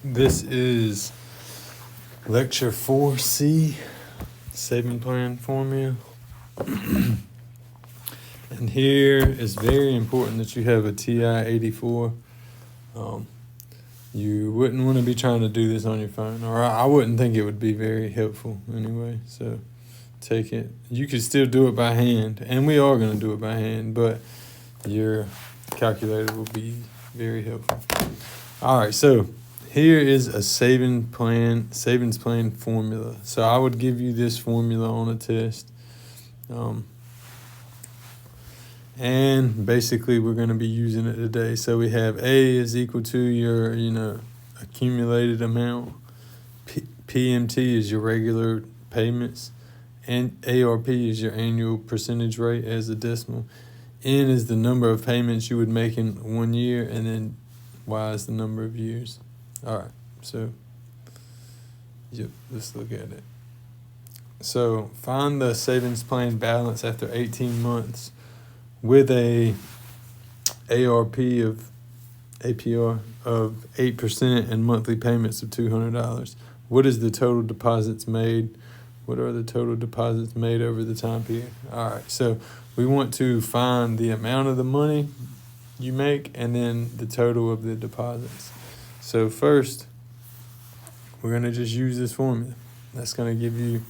This is lecture 4C, saving plan formula. And here it's very important that you have a TI-84. You wouldn't want to be trying to do this on your phone, or I wouldn't think it would be very helpful anyway. So take it. You could still do it by hand, and we are going to do it by hand, but your calculator will be very helpful. All right, so here is a savings plan formula. So I would give you this formula on a test. And basically we're going to be using it today. So we have A is equal to your, accumulated amount. PMT is your regular payments. And ARP is your annual percentage rate as a decimal. N is the number of payments you would make in 1 year, and then Y is the number of years. All right, so let's look at it. So find the savings plan balance after 18 months with a APR of 8% and monthly payments of $200. What is the total deposits made? What are the total deposits made over the time period? All right, so we want to find the amount of the money you make and then the total of the deposits. So first, we're going to just use this formula. That's going to give you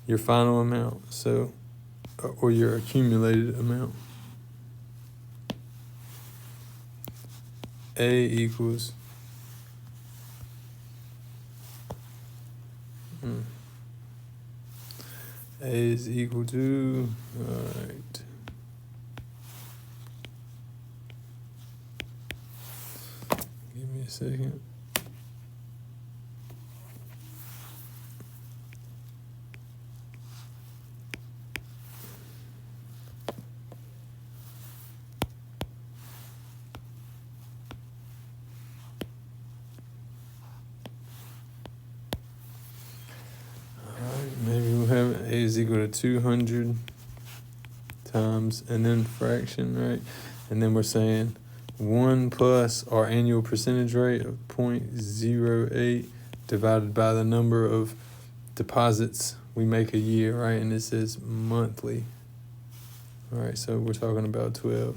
your final amount, so or your accumulated amount. A equals A is equal to, all right. Give me a second. Maybe we'll have A is equal to 200 times, and then fraction, right? And then we're saying 1 plus our annual percentage rate of 0.08 divided by the number of deposits we make a year, right? And it says monthly. All right, so we're talking about 12.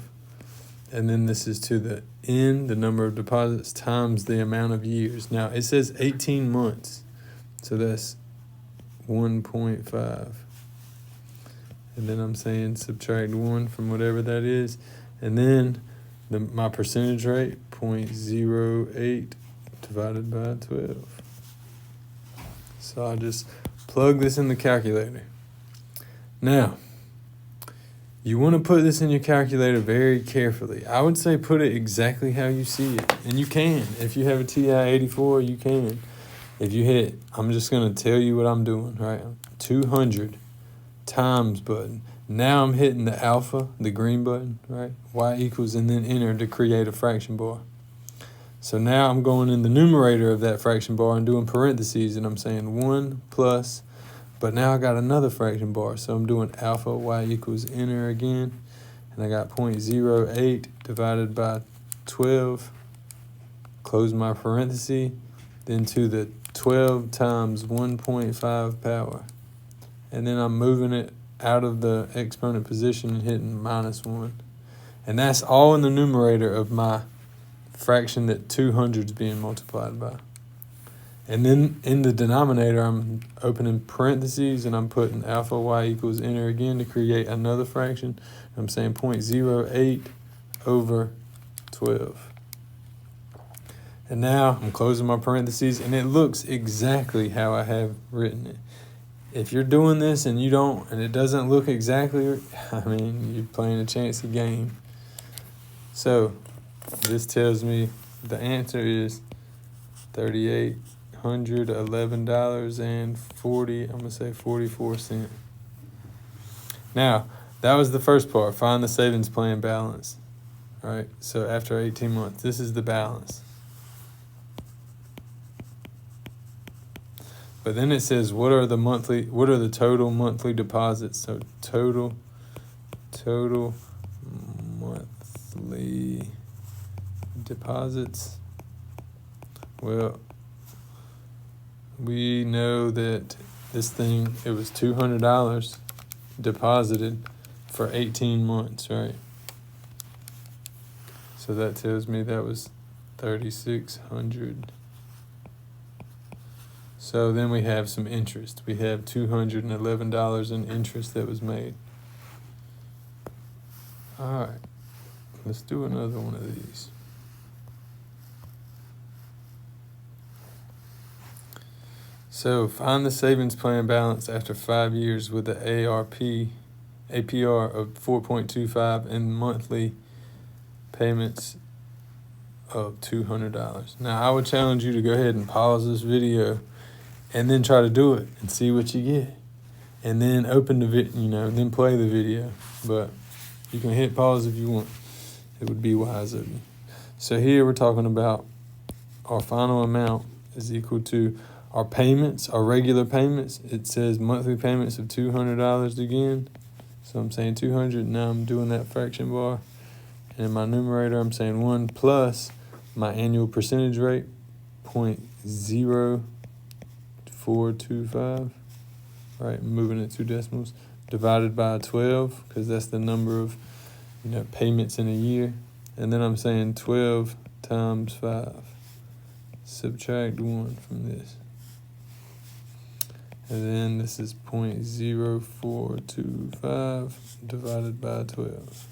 And then this is to the N, the number of deposits, times the amount of years. Now, it says 18 months, so that's 1.5, and then I'm saying subtract 1 from whatever that is, and then my percentage rate 0.08 divided by 12. So I'll just plug this in the calculator. Now you want to put this in your calculator very carefully. I would say put it exactly how you see it, and you can. If you have a TI-84, you can. If you hit, I'm just going to tell you what I'm doing, right? 200 times button. Now I'm hitting the alpha, the green button, right? Y equals, and then enter to create a fraction bar. So now I'm going in the numerator of that fraction bar and doing parentheses, and I'm saying 1 plus, but now I got another fraction bar. So I'm doing alpha, Y equals, enter again, and I got 0.08 divided by 12, close my parenthesis, then to the 12 times 1.5 power. And then I'm moving it out of the exponent position and hitting -1. And that's all in the numerator of my fraction that 200 is being multiplied by. And then in the denominator, I'm opening parentheses and I'm putting alpha Y equals enter again to create another fraction. I'm saying 0.08 over 12. And now I'm closing my parentheses, and it looks exactly how I have written it. If you're doing this and you don't, and it doesn't look exactly, you're playing a chancy game. So this tells me the answer is $3,811.40. I'm gonna say 44 cents. Now that was the first part. Find the savings plan balance. All right. So after 18 months, this is the balance. But then it says, what are the total monthly deposits? So total monthly deposits Well, we know that this thing, it was $200 deposited for 18 months, right? So that tells me that was $3,600. So then we have some interest. We have $211 in interest that was made. All right, let's do another one of these. So find the savings plan balance after 5 years with the APR of 4.25 and monthly payments of $200. Now I would challenge you to go ahead and pause this video and then try to do it and see what you get. And then open the then play the video. But you can hit pause if you want. It would be wise of you. So here we're talking about our final amount is equal to our payments, our regular payments. It says monthly payments of $200 again. So I'm saying 200. Now I'm doing that fraction bar. And in my numerator, I'm saying 1 plus my annual percentage rate, 0.0425. Right, moving it 2 decimals, divided by 12, because that's the number of payments in a year. And then I'm saying 12 times 5. Subtract 1 from this. And then this is 0.0425 divided by 12.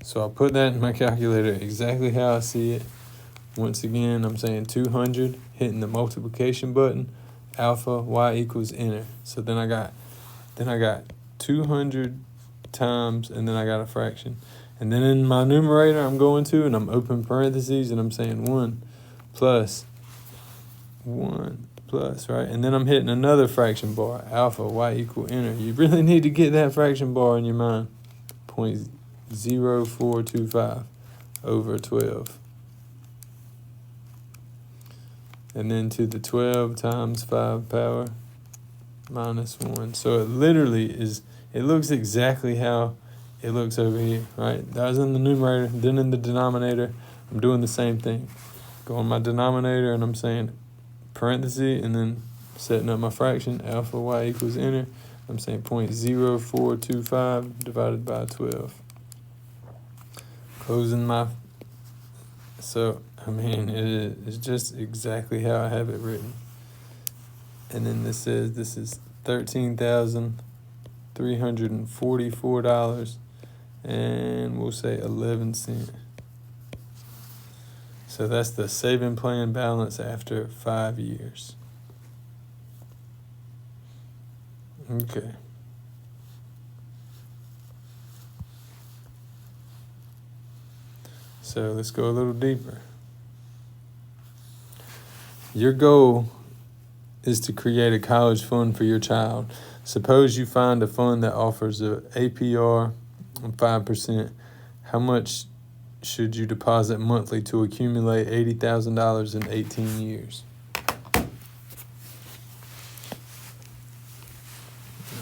So I'll put that in my calculator exactly how I see it. Once again, I'm saying 200, hitting the multiplication button, alpha, y equals enter. So then I got 200 times, and then I got a fraction. And then in my numerator, I'm going to, and I'm open parentheses, and I'm saying 1 plus, right? And then I'm hitting another fraction bar, alpha, y equal enter. You really need to get that fraction bar in your mind. 0.0425 over 12. And then to the 12 times 5 power minus 1. So it literally is, it looks exactly how it looks over here, right? That was in the numerator, then in the denominator, I'm doing the same thing. Go on my denominator and I'm saying parenthesis and then setting up my fraction, alpha y equals enter. I'm saying 0.0425 divided by 12. Closing my, so I mean, it's just exactly how I have it written. And then this says this is $13,344 and we'll say 11 cents. So that's the saving plan balance after 5 years. Okay. So let's go a little deeper. Your goal is to create a college fund for your child. Suppose you find a fund that offers an APR of 5%. How much should you deposit monthly to accumulate $80,000 in 18 years?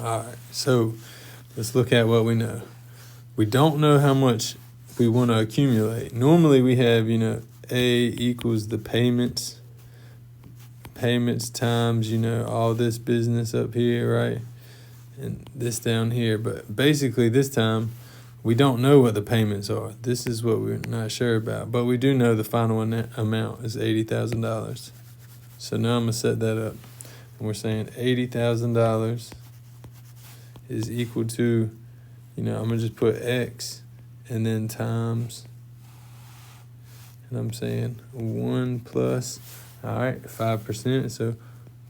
All right, so let's look at what we know. We don't know how much we want to accumulate. Normally we have, A equals the payments times, all this business up here, right? And this down here. But basically this time, we don't know what the payments are. This is what we're not sure about. But we do know the final amount is $80,000. So now I'm going to set that up. And we're saying $80,000 is equal to, I'm going to just put X and then times. And I'm saying 1 plus, all right, 5%. So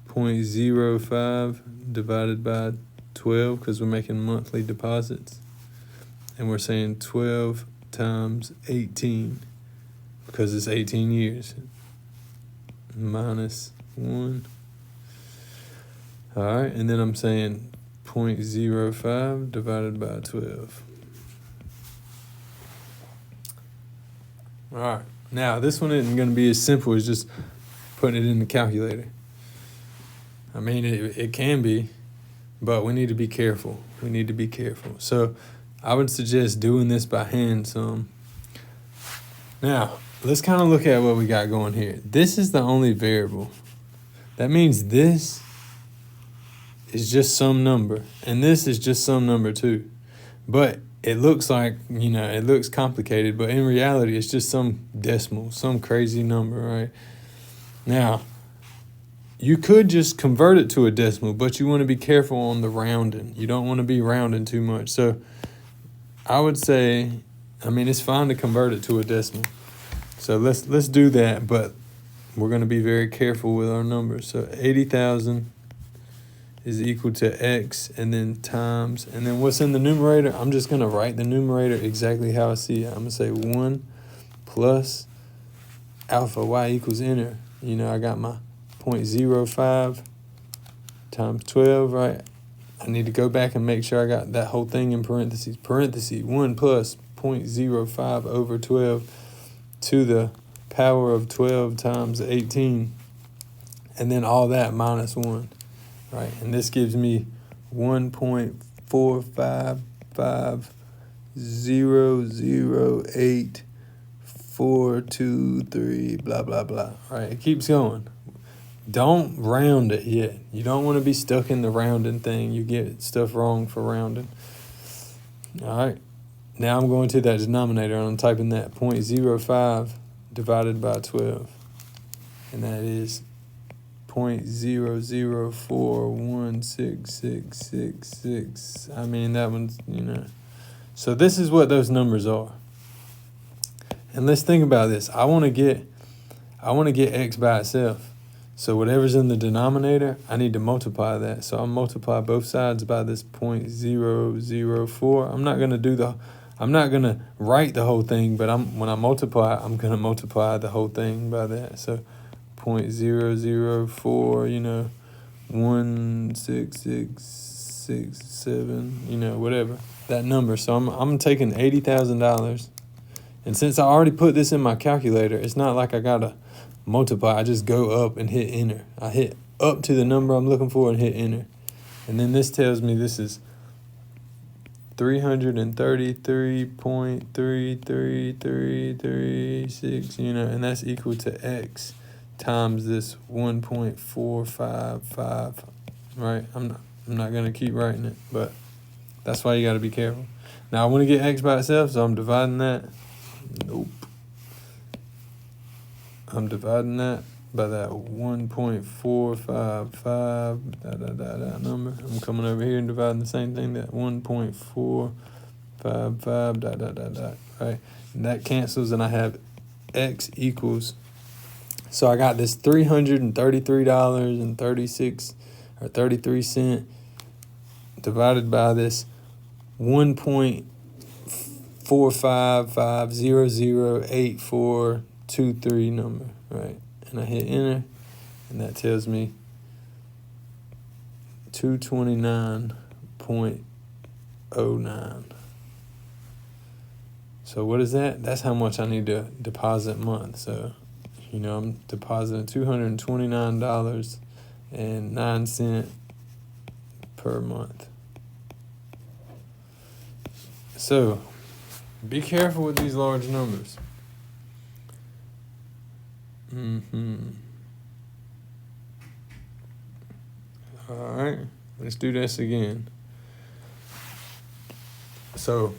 0.05 divided by 12 because we're making monthly deposits. And we're saying 12 times 18 because it's 18 years. Minus 1. All right, and then I'm saying 0.05 divided by 12. All right, now this one isn't going to be as simple as just putting it in the calculator. I mean, it can be, but we need to be careful. So I would suggest doing this by hand some. Now, let's kind of look at what we got going here. This is the only variable. That means this is just some number, and this is just some number too. But it looks like, it looks complicated, but in reality, it's just some decimal, some crazy number, right? Now, you could just convert it to a decimal, but you want to be careful on the rounding. You don't want to be rounding too much. So I would say, it's fine to convert it to a decimal. So let's do that, but we're going to be very careful with our numbers. So 80,000 is equal to X, and then times, and then what's in the numerator, I'm just going to write the numerator exactly how I see it. I'm going to say 1 plus alpha y equals enter. I got my 0.05 times 12, right? I need to go back and make sure I got that whole thing in parentheses. Parentheses 1 plus 0.05 over 12 to the power of 12 times 18. And then all that minus 1, right? And this gives me 1.455008423, blah, blah, blah, right? It keeps going. Don't round it yet. You don't want to be stuck in the rounding thing. You get stuff wrong for rounding. All right. Now I'm going to that denominator, and I'm typing that 0.05 divided by 12. And that is 0.0041666. That one's, So this is what those numbers are. And let's think about this. I want to get X by itself. So whatever's in the denominator, I need to multiply that. So I'll multiply both sides by this 0.004. I'm not going to write the whole thing, but when I multiply, I'm going to multiply the whole thing by that. So 0.004, 16667, whatever, that number. So I'm taking $80,000. And since I already put this in my calculator, it's not like I got to multiply. I just go up and hit enter. I hit up to the number I'm looking for and hit enter. And then this tells me this is 333.33336, and that's equal to X times this 1.455, right? I'm not going to keep writing it, but that's why you got to be careful. Now I want to get X by itself, so I'm dividing that. Nope. I'm dividing that by that 1.455 number. I'm coming over here and dividing the same thing, that 1.455 right? And that cancels, and I have X equals. So I got this $333.33 divided by this 1.455008423 number, right? And I hit enter, and that tells me 229.09. So what is that? That's how much I need to deposit a month. So, I'm depositing $229.09 per month. So, be careful with these large numbers. All right, let's do this again. So,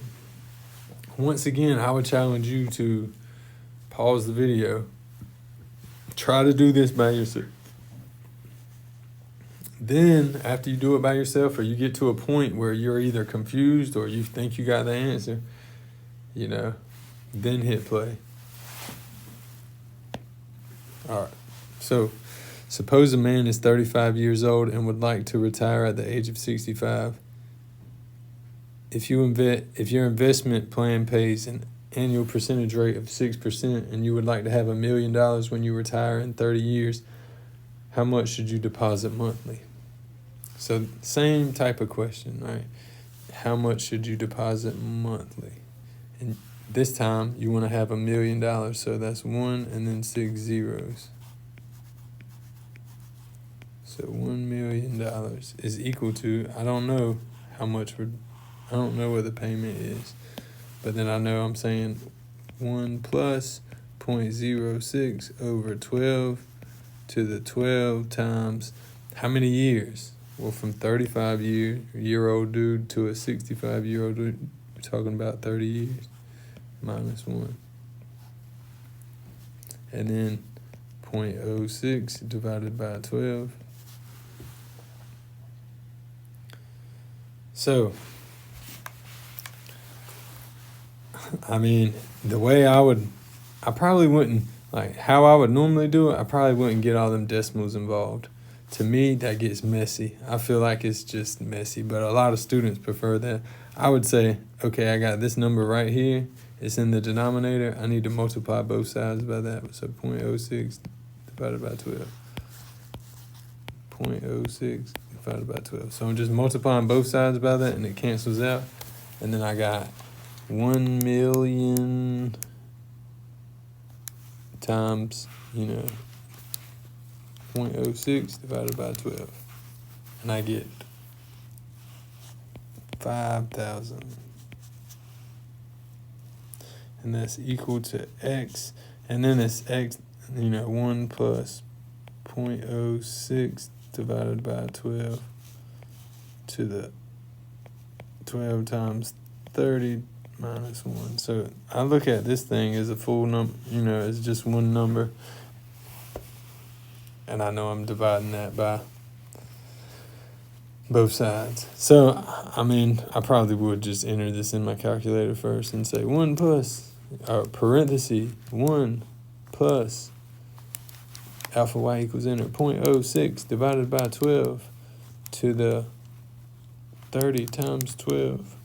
once again, I would challenge you to pause the video. Try to do this by yourself. Then, after you do it by yourself, or you get to a point where you're either confused or you think you got the answer, then hit play. All right. So, suppose a man is 35 years old and would like to retire at the age of 65. If your investment plan pays an annual percentage rate of 6% and you would like to have $1 million when you retire in 30 years, how much should you deposit monthly? So same type of question, right? How much should you deposit monthly? And this time you want to have $1 million, so that's 1 and then 6 zeros. So $1 million is equal to, I don't know what the payment is, but then I know I'm saying 1 plus 0.06 over 12 to the 12 times how many years? Well, from 35-year-old dude to a 65-year-old dude, we're talking about 30 years minus 1. And then 0.06 divided by 12. So, I mean, the way I probably wouldn't, like how I would normally do it, I probably wouldn't get all them decimals involved. To me, that gets messy. I feel like it's just messy, but a lot of students prefer that. I would say, okay, I got this number right here. It's in the denominator. I need to multiply both sides by that. So 0.06 divided by 12. 0.06 divided by 12. So I'm just multiplying both sides by that, and it cancels out. And then I got 1 million times, 0.06 divided by 12. And I get 5,000. And that's equal to x. And then it's x, 1 plus 0.06 divided by 12 to the 12 times 30 minus 1. So I look at this thing as a full number, it's just one number. And I know I'm dividing that by both sides. So, I mean, I probably would just enter this in my calculator first and say 1 plus, parenthesis, 1 plus alpha y equals enter 0.06 divided by 12 to the 30 times 12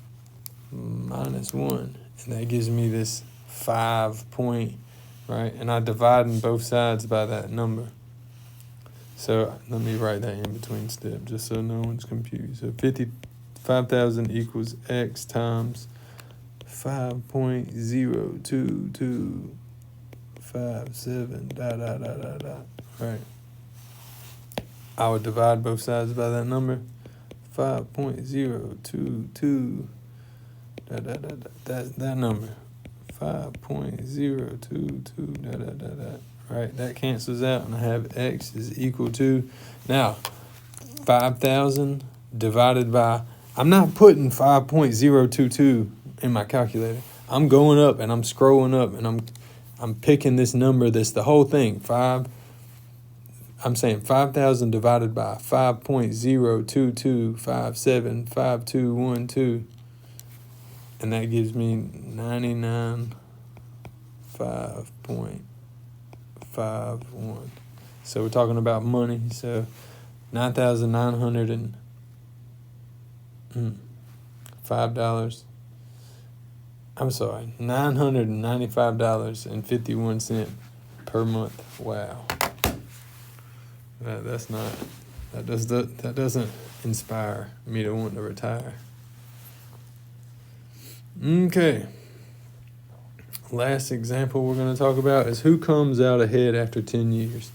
minus 1. And that gives me this 5 point, right? And I divide in both sides by that number. So let me write that in between step just so no one's confused. So 55,000 equals x times 5.02257 ... Right. I would divide both sides by that number. 5.022 ... That number. 5.022 ... Right, that cancels out, and I have x is equal to, now, 5,000 divided by, I'm not putting 5.022 in my calculator. I'm going up, and I'm scrolling up, and I'm picking this number that's the whole thing, I'm saying 5,000 divided by 5.022575212, and that gives me 99.551. So we're talking about money. So $9,905. I'm sorry, $995.51 per month. Wow. That doesn't inspire me to want to retire. Okay. Last example we're going to talk about is who comes out ahead after 10 years.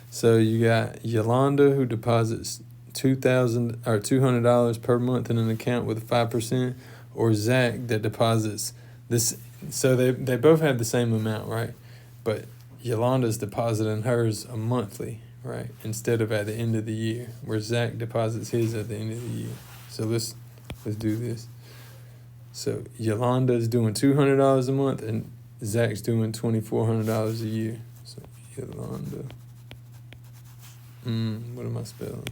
So you got Yolanda, who deposits $200 per month in an account with 5%, or Zach that deposits this. So they both have the same amount, right? But Yolanda's depositing hers a monthly, right, instead of at the end of the year, where Zach deposits his at the end of the year. So let's do this. So Yolanda's doing $200 a month, and Zach's doing $2,400 a year. So Yolanda. What am I spelling?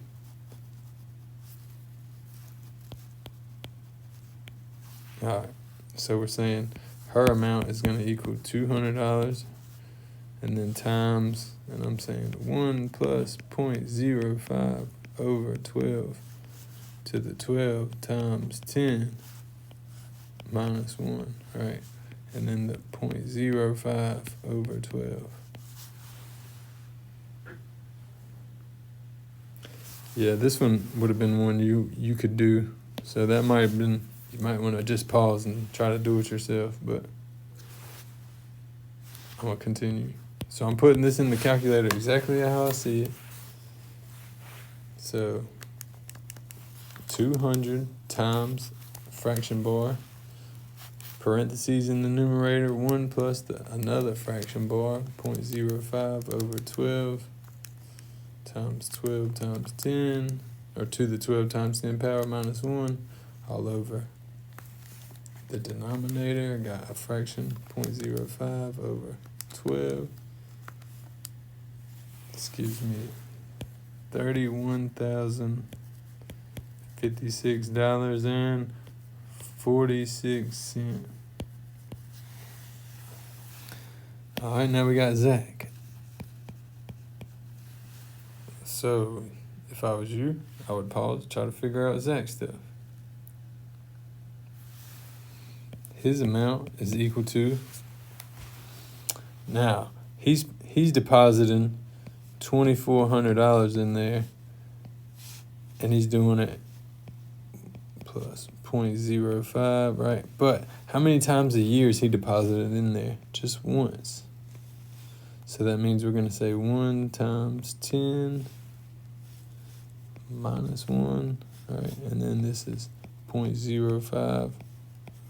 All right. So we're saying her amount is going to equal $200, and then times, and I'm saying 1 plus 0.05 over 12 to the 12 times 10 minus 1, right? And then the 0.05 over 12. Yeah, this one would have been one you could do. So that might have been, you might want to just pause and try to do it yourself, but I'm going to continue. So I'm putting this in the calculator exactly how I see it. So 200 times fraction bar parentheses in the numerator, 1 plus another fraction bar, 0.05 over 12 times 12 times 10, or to the 12 times 10 power minus 1, all over the denominator. I got a fraction, 0.05 over 12. This gives me $31,056.46. All right, now we got Zach. So if I was you, I would pause, try to figure out Zach's stuff. His amount is equal to, now he's depositing $2,400 in there, and he's doing it plus 0.05, right? But how many times a year is he deposited in there? Just once. So that means we're going to say 1 times 10 minus 1, right? And then this is 0.05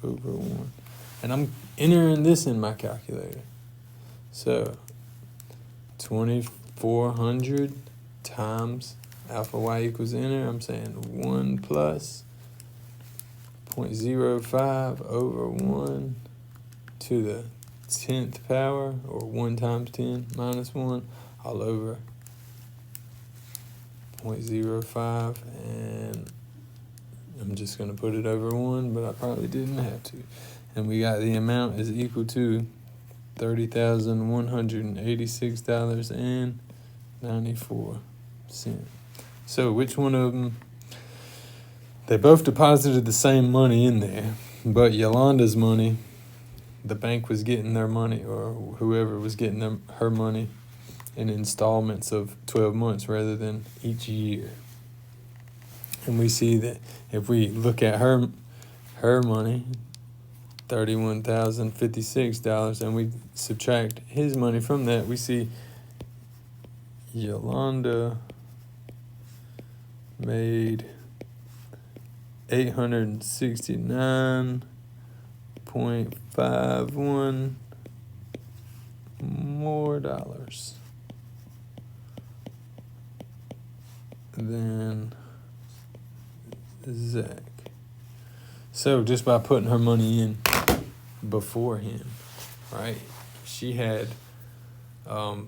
over 1. And I'm entering this in my calculator. So 2,400 times alpha y equals enter. I'm saying 1 plus 0.05 over 1 to the 10th power, or 1 times 10 minus 1, all over 0.05, and I'm just going to put it over 1, but I probably didn't have to. And we got the amount is equal to $30,186.94. So which one of them? They both deposited the same money in there, but Yolanda's money, the bank was getting their money, or whoever was getting her money in installments of 12 months rather than each year. And we see that if we look at her money, $31,056, and we subtract his money from that, we see Yolanda made $869.51 more dollars than Zach. So just by putting her money in before him, right? She had the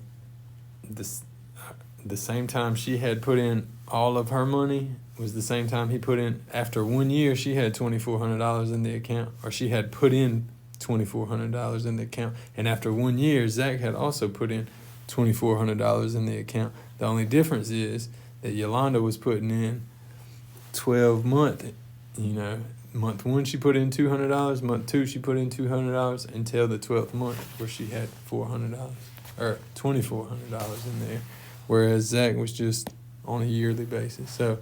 same time she had put in all of her money was the same time he put in. After 1 year, she had $2,400 in the account, or she had put in $2,400 in the account. And after 1 year, Zach had also put in $2,400 in the account. The only difference is that Yolanda was putting in 12 month, month 1 she put in $200, month 2 she put in $200 until the 12th month, where she had $400 or $2,400 in there, whereas Zach was just on a yearly basis. So